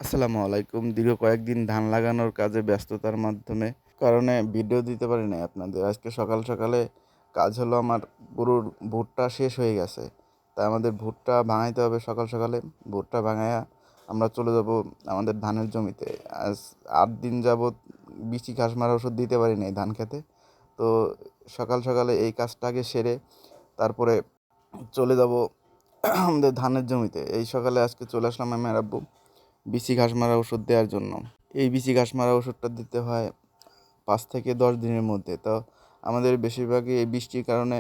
আসসালামু আলাইকুম। দীর্ঘ কয়েকদিন ধান লাগানোর কাজে ব্যস্ততার মাধ্যমে কারণে ভিডিও দিতে পারি নাই আপনাদের। আজকে সকাল সকালে কাজ হলো, আমার গরুর ভুট্টা শেষ হয়ে গেছে। তাই আমাদের ভুট্টা ভাঙাইতে হবে সকাল সকালে। ভুট্টা ভাঙাইয়া আমরা চলে যাব আমাদের ধানের জমিতে। আজ ৮ দিন যাবৎ বিচি ঘাস মারা ওষুধ দিতে পারি নাই ধান খেতে। তো সকাল সকালে এই কাজটা আগে সেরে তারপরে চলে যাব আমাদের ধানের জমিতে। এই সকালে আজকে চলে আসলাম আমি আর আব্বু বিচি ঘাস মারা ওষুধ দেওয়ার জন্য। এই বিচি ঘাস মারা ওষুধটা দিতে হয় ৫ থেকে ১০ দিনের মধ্যে। তো আমাদের বেশিরভাগই এই বৃষ্টির কারণে,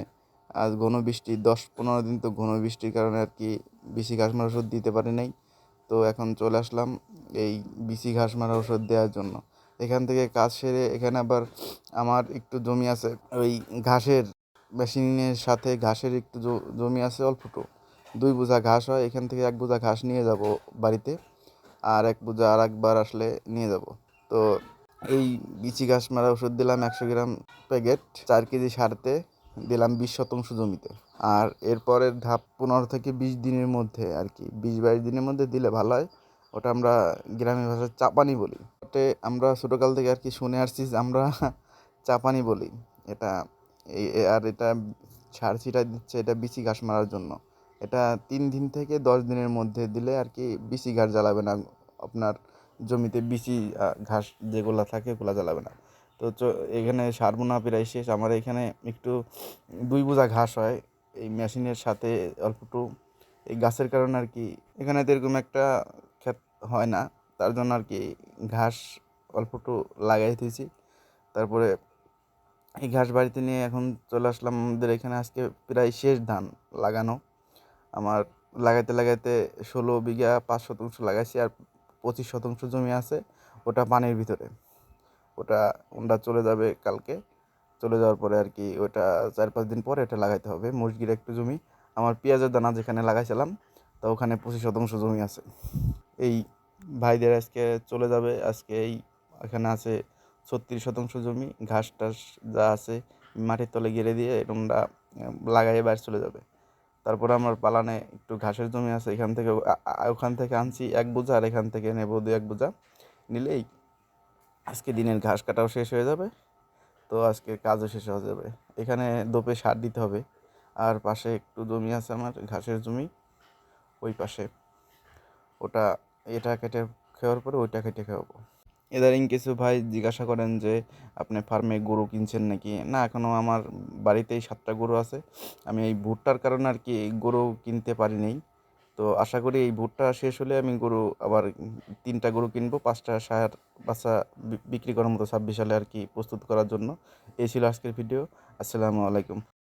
আজ ঘন বৃষ্টি ১০-১৫ দিন, তো ঘন বৃষ্টির কারণে আর কি বিচি ঘাস মারা ওষুধ দিতে পারি নাই। তো এখন চলে আসলাম এই বিচি ঘাস মারা ওষুধ দেওয়ার জন্য। এখান থেকে কাজ সেরে এখানে আবার আমার একটু জমি আছে, ওই ঘাসের মেশিনের সাথে ঘাসের একটু জমি আছে অল্পটু। ২ বোঝা ঘাস হয়, এখান থেকে ১ বোঝা ঘাস নিয়ে যাব বাড়িতে, আর ১ বোঝা আর একবার আসলে নিয়ে যাব। তো এই বিচি ঘাস মারা ওষুধ দিলাম ১০০ গ্রাম প্যাকেট, ৪ কেজি সারতে দিলাম ২০ শতাংশ জমিতে। আর এরপরের ধাপ ১৫ থেকে ২০ দিনের মধ্যে আর কি, ২০-২২ দিনের মধ্যে দিলে ভালো হয়। ওটা আমরা গ্রামীণ ভাষায় চাপানি বলি। ওটা আমরা ছোটোকাল থেকে আর কি শুনে আসছি যে আমরা চাপানি বলি এটা। আর এটা সার ছিটা দিচ্ছে এটা বিচি ঘাস মারার জন্য। এটা ৩ দিন থেকে ১০ দিনের মধ্যে দিলে আর কি বিচি ঘাস জ্বালাবে না, আপনার জমিতে বিচি ঘাস যেগুলো থাকে ওগুলো জ্বালাবে না। তো এখানে সার বোনা প্রায় শেষ। আমার এখানে একটু ২ বোঝা ঘাস হয় এই মেশিনের সাথে অল্পটু। এই গাছের কারণে আর কি এখানে তো এরকম একটা ক্ষেত হয় না, তার জন্য আর কি ঘাস অল্পটু লাগাই দিয়েছি। তারপরে এই ঘাস বাড়িতে নিয়ে এখন চলে আসলাম আমাদের এখানে। আজকে প্রায় শেষ ধান লাগানো আমার। লাগাইতে লাগাইতে ১৬ বিঘা ৫ শতাংশ লাগাইছি, আর ২৫ শতাংশ জমি আছে ওটা পানির ভিতরে। ওটা চলে যাবে কালকে। চলে যাওয়ার পরে আর কি ওটা ৪-৫ দিন পরে এটা লাগাইতে হবে। মসগির একটু জমি, আমার পেঁয়াজের দানা যেখানে লাগাইছিলাম, তো ওখানে ২৫ শতাংশ জমি আছে। এই ভাইদের আজকে চলে যাবে। আজকে এই এখানে আছে ৩৬ শতাংশ জমি, ঘাস টাস যা আছে মাটির তলে গেড়ে দিয়ে এরকমটা লাগাইয়ে বাইরে চলে যাবে। তারপরে আমার পালানে একটু ঘাসের জমি আছে, এখান থেকে ওখান থেকে আনছি ১ বোঝা, আর এখান থেকে নেব ২-১ বোঝা। নিলেই আজকে দিনের ঘাস কাটাও শেষ হয়ে যাবে। তো আজকে কাজও শেষ হয়ে যাবে। এখানে দোপে সার দিতে হবে। আর পাশে একটু জমি আছে আমার ঘাসের জমি, ওই পাশে ওটা, এটা কেটে খাওয়ার পরে ওইটা কেটে খাওয়াবো। ইদারিং কিছু ভাই জিজ্ঞাসা করেন যে আপনি ফার্মে গরু কিনছেন নাকি? না, এখনও আমার বাড়িতেই ৭টা গরু আছে। আমি এই ভুট্টার কারণে আর কি গরু কিনতে পারি নাই। তো আশা করি এই ভুট্টা শেষ হলে আমি গরু আবার ৩টা গরু কিনবো, ৫টা ষাঁড় বাচ্চা বিক্রি করার মতো ২৬ সালে আর কি প্রস্তুত করার জন্য। এই ছিল আজকের ভিডিও। আসসালামু আলাইকুম।